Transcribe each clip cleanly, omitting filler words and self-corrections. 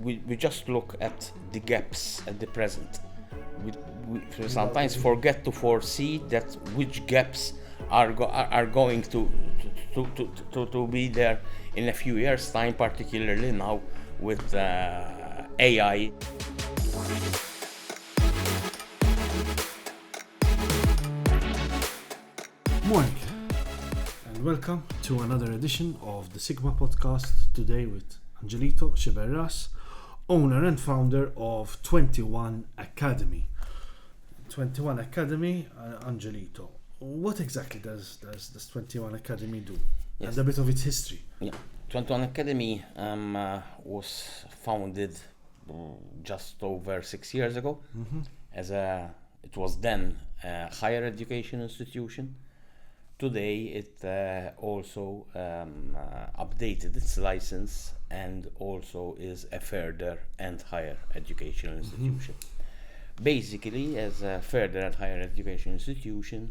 we just look at the gaps at the present. We sometimes forget to foresee that which gaps are going to be there in a few years' time, particularly now with AI. Morning, and welcome to another edition of the SiGMA podcast, today with Angelito Sciberras, owner and founder of 21 Academy. 21 Academy, Angelito, what exactly does 21 Academy do? Yes. And a bit of its history. Yeah. 21 Academy was founded just over 6 years ago. It was then a higher education institution. Today it also updated its license and also is a further and higher educational institution. Basically, as a further and higher education institution,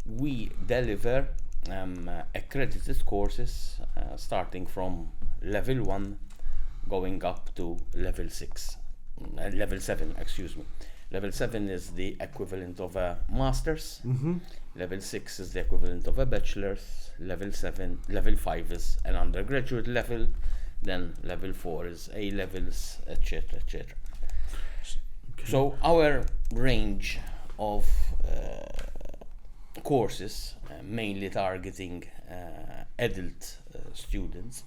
we deliver accredited courses starting from level 1 going up to level 7, excuse me. Level 7 is the equivalent of a master's. Level 6 is the equivalent of a bachelor's. Level 5 is an undergraduate level. Then level 4 is A levels, etc., etc. Okay. So our range of courses, mainly targeting adult students,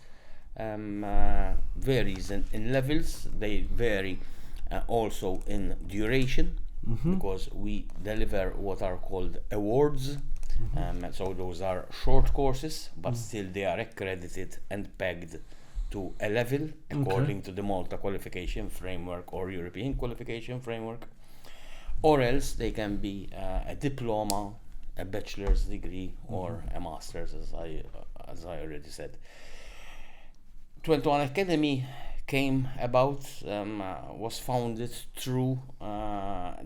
varies in levels. They vary also in duration, because we deliver what are called awards. So those are short courses, but still they are accredited and pegged to a level according to the Malta qualification framework or European qualification framework, or else they can be a diploma, a bachelor's degree, or a master's, as I already said. 21 Academy came about, was founded through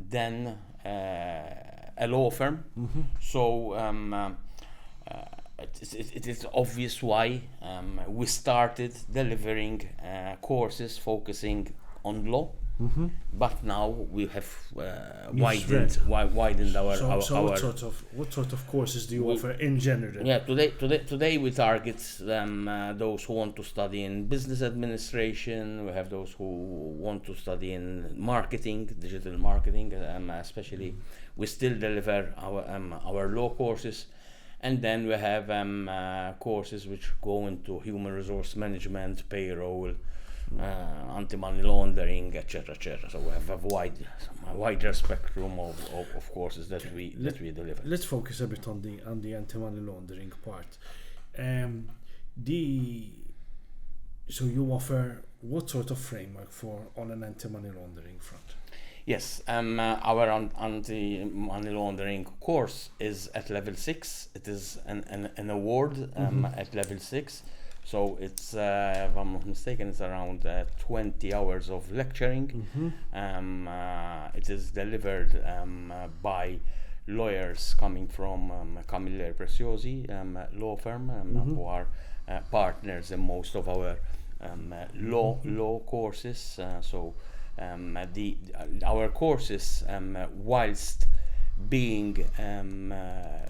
then a law firm. So it is obvious why we started delivering courses focusing on law. But now we have widened our. What sort of courses do you offer in general? Yeah, today we target those who want to study in business administration. We have those who want to study in marketing, digital marketing, especially. We still deliver our law courses, and then we have courses which go into human resource management, payroll, anti-money laundering, etc., etc. So we have a wider spectrum of courses that we deliver. Let's focus a bit on the anti-money laundering part. So you offer what sort of framework on an anti-money laundering front? Yes, our anti-money laundering course is at level 6. It is an award at level 6. So it's, if I'm not mistaken, it's around 20 hours of lecturing. It is delivered by lawyers coming from Camilleri Preziosi law firm, who are partners in most of our law courses. Our courses, whilst being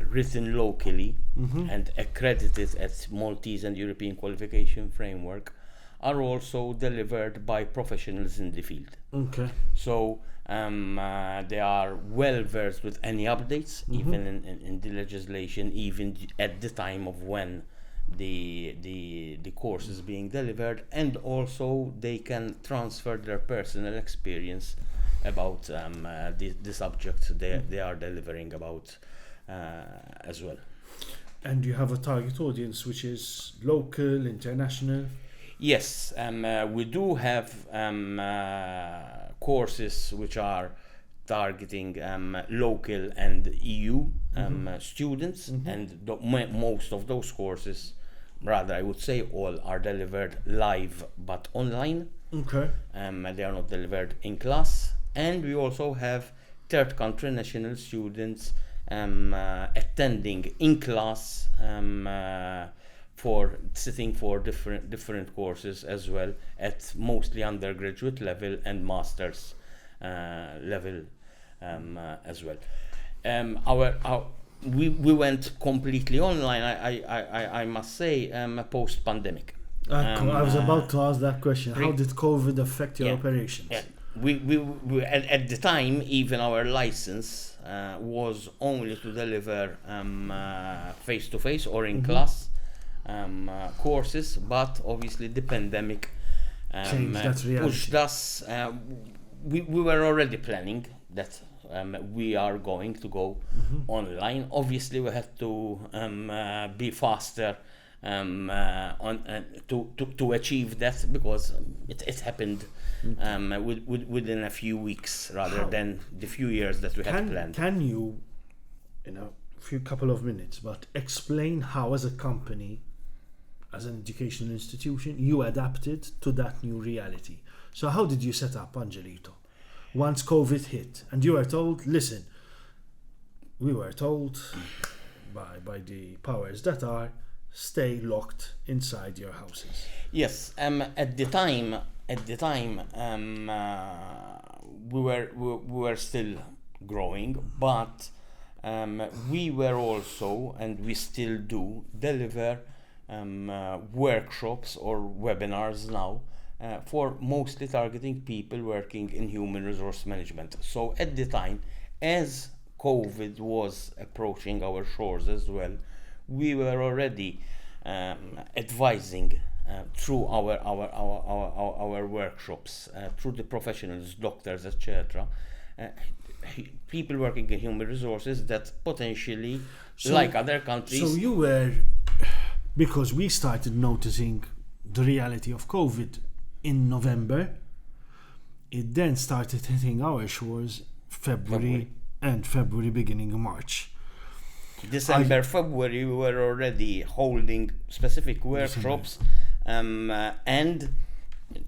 written locally and accredited at Maltese and European qualification framework, are also delivered by professionals in the field. So they are well versed with any updates, even in the legislation, even at the time of when the course is being delivered, and also they can transfer their personal experience about the subject they are delivering about as well. And you have a target audience which is local, international? Yes, we do have courses which are targeting local and EU students, and most of those courses, rather I would say all, are delivered live but online. They are not delivered in class. And we also have third country national students attending in class for sitting for different courses as well at mostly undergraduate level and masters level as well. We went completely online. I must say post pandemic. I was about to ask that question. How did COVID affect your operations? Yeah. We at the time, even our license was only to deliver face to face or in class courses, but obviously the pandemic pushed us. We were already planning that we are going to go online. Obviously, we had to be faster to achieve that, because it happened within a few weeks rather than the few years that we had planned. Can you, in a couple of minutes, but explain how, as a company, as an educational institution, you adapted to that new reality? So how did you set up Angelito once COVID hit and you were told, listen, we were told by the powers that are, stay locked inside your houses? Yes, at the time, we were still growing, but we were also, and we still do, deliver workshops or webinars now for mostly targeting people working in human resource management. So at the time, as COVID was approaching our shores as well, we were already advising through our workshops, through the professionals, doctors, etc., people working in human resources that potentially, like other countries. So you were, because we started noticing the reality of COVID in November, it then started hitting our shores February, beginning of March. December, February, we were already holding specific workshops, and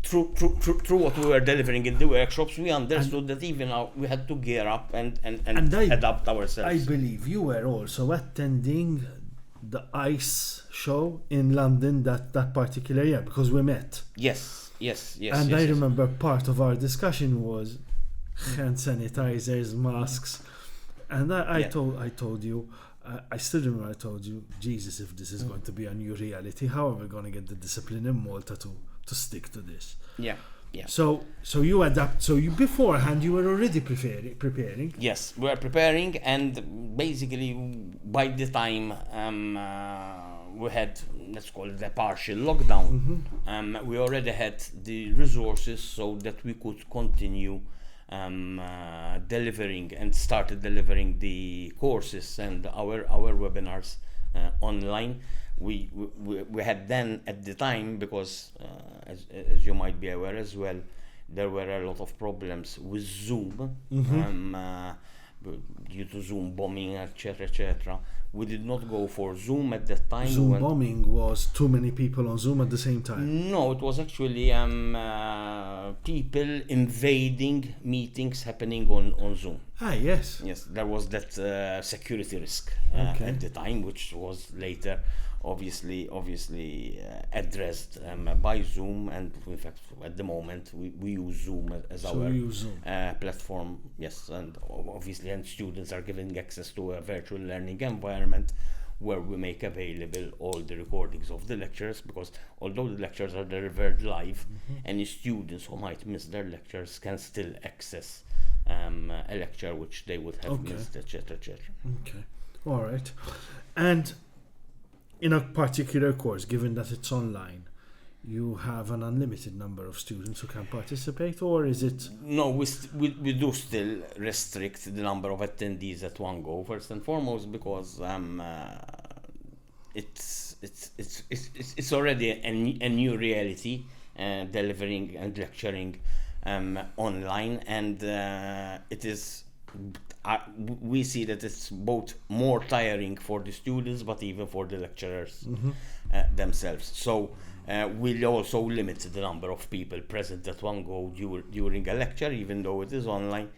through what we were delivering in the workshops, we understood that even now we had to gear up and adapt ourselves. I believe you were also attending the ICE show in London that particular year, because we met. Yes. And I remember part of our discussion was hand sanitizers, masks, and I told you. I still remember I told you, Jesus, if this is going to be a new reality, how are we going to get the discipline in Malta to stick to this? Yeah. So you adapt. So you beforehand you were already preparing. Yes, we were preparing, and basically by the time we had, let's call it, a partial lockdown, we already had the resources so that we could continue delivering and started delivering the courses and our webinars online. We had then at the time, because as you might be aware as well, there were a lot of problems with Zoom due to Zoom bombing, etc. We did not go for Zoom at that time. Zoom bombing was too many people on Zoom at the same time? No, it was actually people invading meetings happening on Zoom. Yes, there was that security risk at the time, which was later obviously addressed by Zoom, and in fact at the moment we use Zoom as our platform. Yes, and obviously, and students are given access to a virtual learning environment where we make available all the recordings of the lectures, because although the lectures are delivered live, any students who might miss their lectures can still access a lecture which they would have missed, etc. Okay, all right. And in a particular course, given that it's online, you have an unlimited number of students who can participate, or is it? No, we do still restrict the number of attendees at one go, first and foremost, because it's already a new reality, delivering and lecturing online, and it is. We see that it's both more tiring for the students, but even for the lecturers themselves. So we'll also limit the number of people present at one go during a lecture, even though it is online,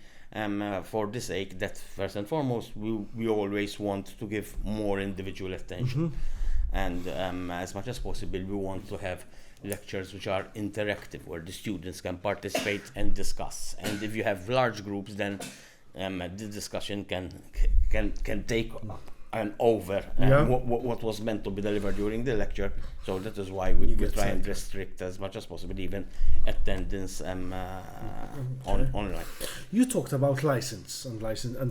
for the sake that, first and foremost, we always want to give more individual attention And as much as possible, we want to have lectures which are interactive, where the students can participate and discuss. And if you have large groups, then the discussion can take over what was meant to be delivered during the lecture. So that is why we try and restrict as much as possible even attendance online. You talked about license and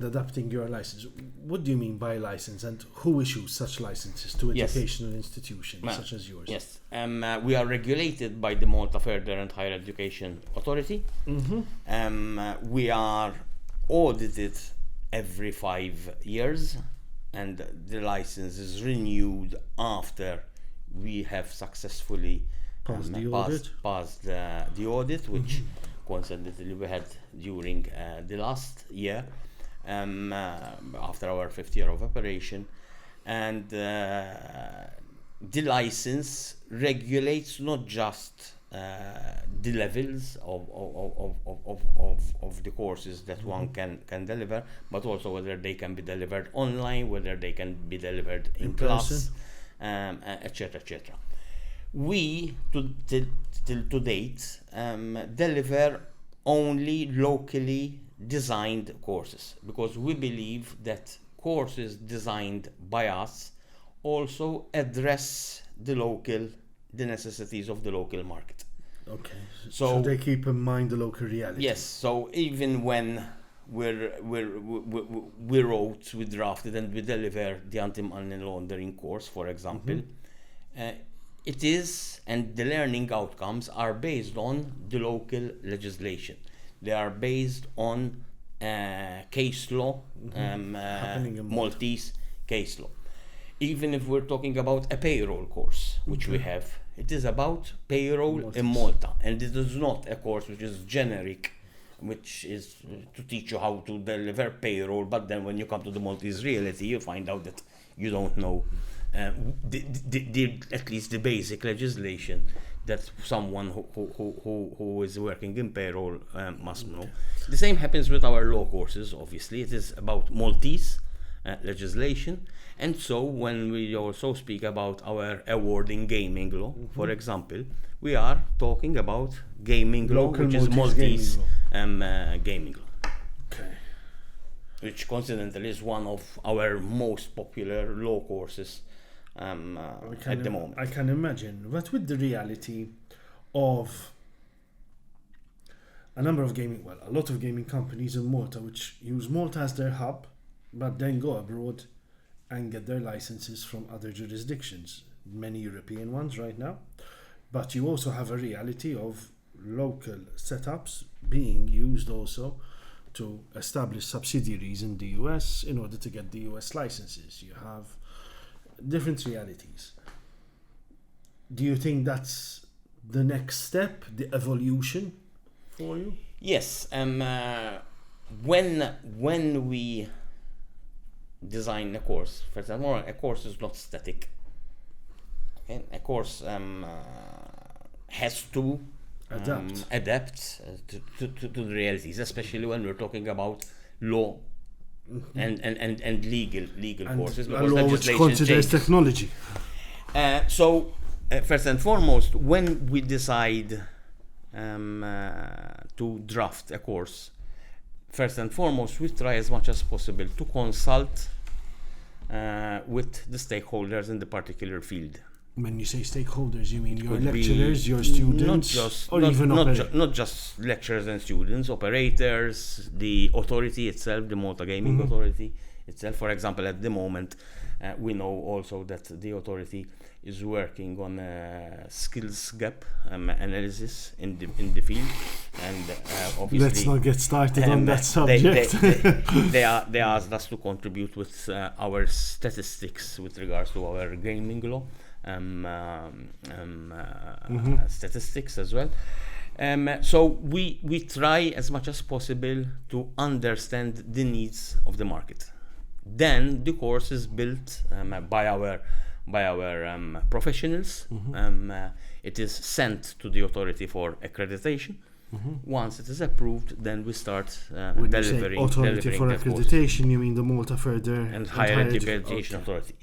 adapting your license. What do you mean by license, and who issues such licenses to educational institutions such as yours? Yes, we are regulated by the Malta Further and Higher Education Authority. We are audited every 5 years, and the license is renewed after we have successfly passed the audit, which coincidentally we had during the last year, after our 5th year of operation. And the license regulates not just the levels of the courses that one can deliver, but also whether they can be delivered online, whether they can be delivered in class, etc. We, till to date, deliver only locally designed courses, because we believe that courses designed by us also address the necessities of the local market. Okay. So they keep in mind the local reality. Yes. So even when we drafted and we deliver the Anti-Money Laundering course, for example, it is, and the learning outcomes are based on the local legislation. They are based on case law, Maltese case law. Even if we're talking about a payroll course, which we have, it is about payroll in Malta, and it is not a course which is generic, which is to teach you how to deliver payroll, but then when you come to the Maltese reality, you find out that you don't know at least the basic legislation that someone who is working in payroll must know. The same happens with our law courses. Obviously, it is about Maltese legislation. And so when we also speak about our award in gaming law, for example, we are talking about gaming law, which is Maltese gaming law. Okay. Which coincidentally is one of our most popular law courses at the moment. I can imagine. But with the reality of a lot of gaming companies in Malta which use Malta as their hub, but then go abroad and get their licenses from other jurisdictions, many European ones right now. But you also have a reality of local setups being used also to establish subsidiaries in the US in order to get the US licenses. You have different realities. Do you think that's the next step, the evolution for you? Yes. When we design a course, first of all, a course is not static. Okay? A course has to adapt to the realities, especially when we're talking about law and legal courses. A law which considers technology. So first and foremost, when we decide to draft a course, first and foremost, we try as much as possible to consult with the stakeholders in the particular field. When you say stakeholders, you mean your lecturers, your students, not just lecturers and students, operators, the authority itself, the Malta Gaming Authority itself. For example, at the moment, we know also that the authority is working on a skills gap analysis in the field, and obviously let's not get started on that subject. They asked us to contribute with our statistics with regards to our gaming law statistics as well. So we try as much as possible to understand the needs of the market. Then the course is built by our professionals. It is sent to the authority for accreditation. Once it is approved, then we start delivering. Authority for accreditation, you mean the Malta Further and Higher Education Authority.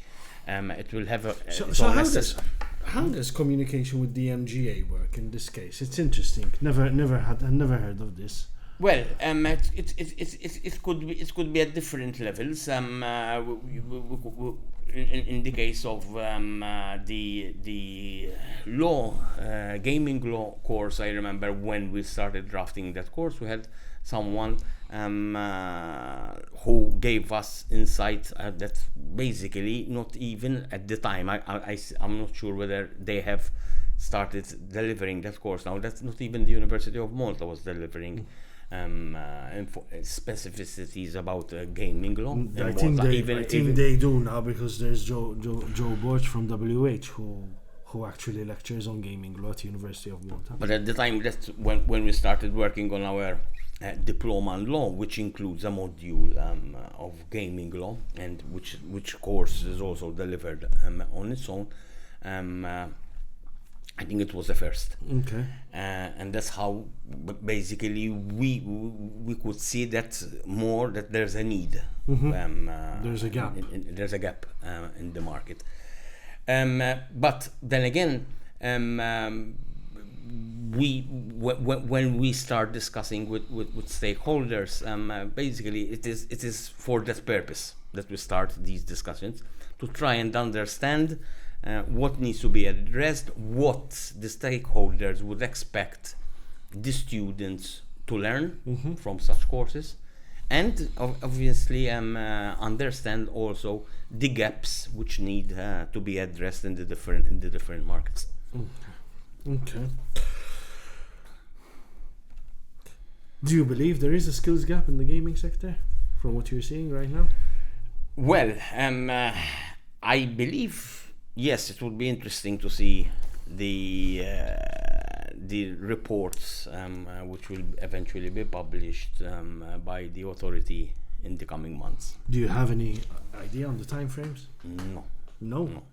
it will have So its own how does communication with the MGA work in this case? It's interesting. Never heard of this. Well, it could be at different levels. In the case of the law, gaming law course, I remember when we started drafting that course, we had someone who gave us insight that basically not even at the time, I'm not sure whether they have started delivering that course now. That's not even the University of Malta was delivering specificities about gaming law. I think they do now, because there's Joe Borch from WH who actually lectures on gaming law at the University of Malta. But at the time, that's when we started working on our diploma in law, which includes a module of gaming law, and which course is also delivered on its own. I think it was the first. Okay. And that's how basically we could see that there's a need. There's a gap. There's a gap in the market. But then again, when we start discussing with stakeholders, basically it is for that purpose that we start these discussions, to try and understand what needs to be addressed, what the stakeholders would expect the students to learn from such courses, and obviously understand also the gaps which need to be addressed in the different markets. Okay. Do you believe there is a skills gap in the gaming sector from what you're seeing right now? Well, I believe, yes, it would be interesting to see the reports which will eventually be published by the authority in the coming months. Do you have any idea on the time frames? No.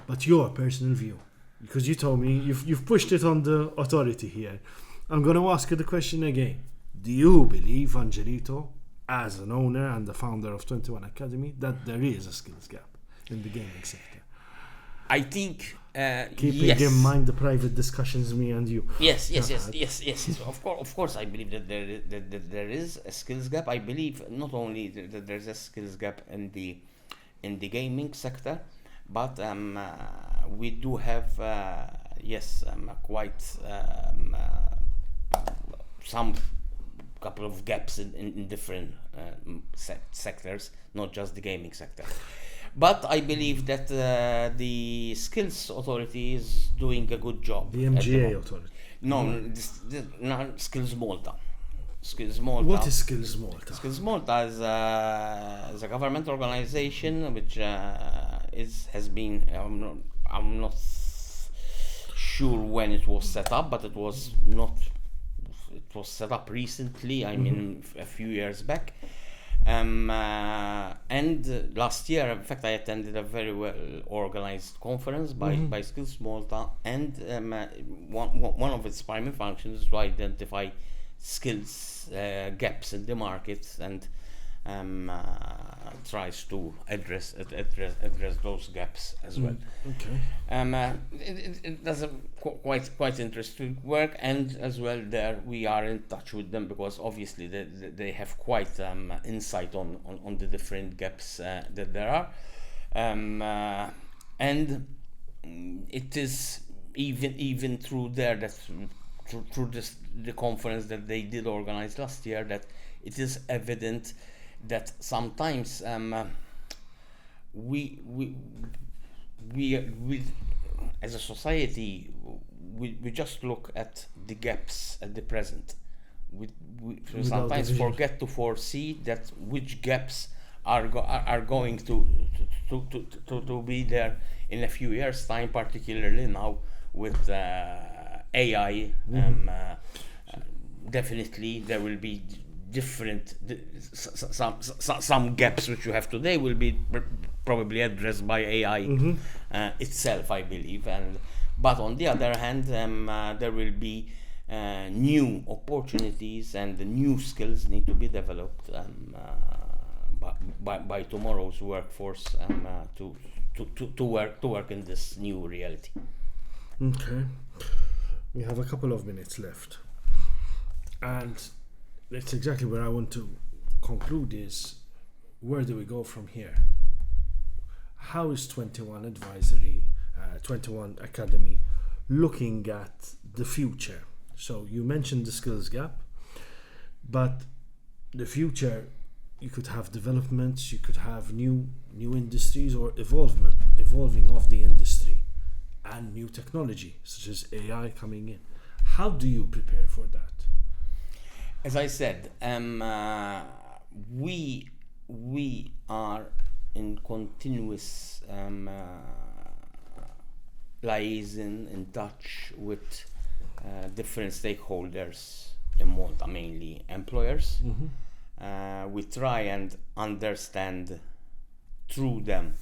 But your personal view, because you told me you've pushed it on the authority here. I'm going to ask you the question again. Do you believe, Angelito, as an owner and the founder of 21 Academy, that there is a skills gap in the gaming sector? I think keeping in mind the private discussions, me and you. Yes. Of course, I believe that there is a skills gap. I believe not only that there's a skills gap in the gaming sector, but we do have quite some couple of gaps in different sectors, not just the gaming sector. But I believe that the Skills Authority is doing a good job. The MGA Authority? No, Skills Malta. Skills Malta. What is Skills Malta? Skills Malta is a government organization which has been. I'm not sure when it was set up, but it was set up recently. I mean, a few years back. And last year, in fact, I attended a very well organized conference by Skills Malta, and one of its primary functions is to identify skills gaps in the market, and tries to address those gaps as well. Okay. It does a quite interesting work, and as well there we are in touch with them, because obviously they have quite insight on the different gaps that there are, and it is even through there that through the conference that they did organize last year, that it is evident that sometimes we as a society we just look at the gaps at the present. We sometimes forget to foresee that which gaps are going to be there in a few years' time, particularly now with AI. Definitely there will be different some gaps which you have today will be probably addressed by AI itself, I believe, but on the other hand there will be new opportunities, and the new skills need to be developed by tomorrow's workforce to to work in this new reality. Okay. We have a couple of minutes left. And that's exactly where I want to conclude is, where do we go from here? How is 21 Advisory, 21 Academy looking at the future? So you mentioned the skills gap, but the future, you could have developments, you could have new industries or evolving of the industry and new technology such as AI coming in. How do you prepare for that? As I said, we are in continuous liaison, in touch with different stakeholders in Malta, mainly employers. We try and understand through them.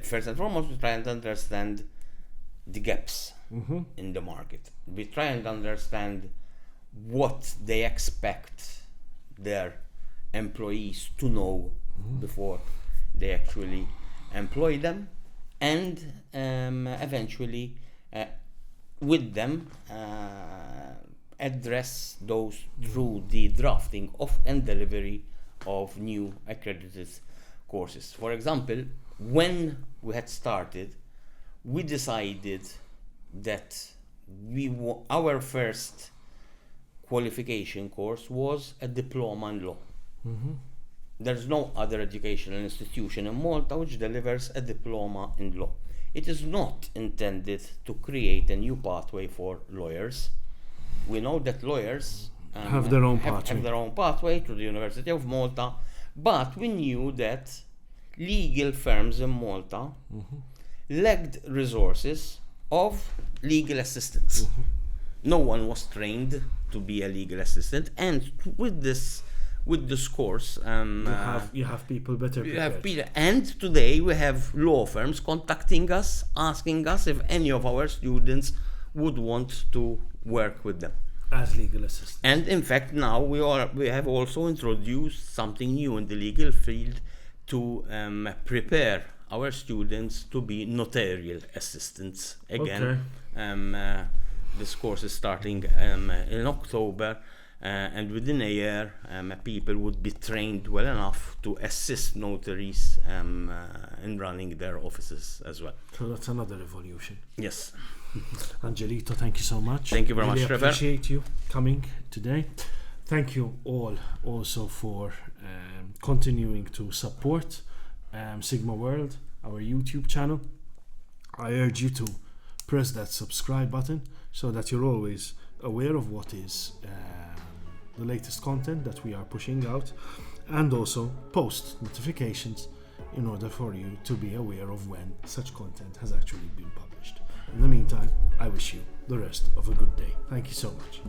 First and foremost, we try and understand the gaps in the market. We try and understand what they expect their employees to know before they actually employ them, and eventually with them address those through the drafting of and delivery of new accredited courses. For example, when we had started, we decided that our first qualification course was a diploma in law. There's no other educational institution in Malta which delivers a diploma in law. It is not intended to create a new pathway for lawyers. We know that lawyers have their own pathway to the University of Malta, but we knew that legal firms in Malta lacked resources of legal assistants. No one was trained to be a legal assistant, and with this course, you have people better prepared. And today we have law firms contacting us, asking us if any of our students would want to work with them as legal assistants. And in fact, now we have also introduced something new in the legal field to prepare our students to be notarial assistants again. Okay. This course is starting in October, and within a year people would be trained well enough to assist notaries in running their offices as well. So that's another evolution. Yes. Angelito, thank you so much. Thank you very much, Trevor. I appreciate you coming today. Thank you all also for continuing to support SiGMA World, our YouTube channel. I urge you to press that subscribe button so that you're always aware of what is the latest content that we are pushing out, and also post notifications in order for you to be aware of when such content has actually been published. In the meantime, I wish you the rest of a good day. Thank you so much.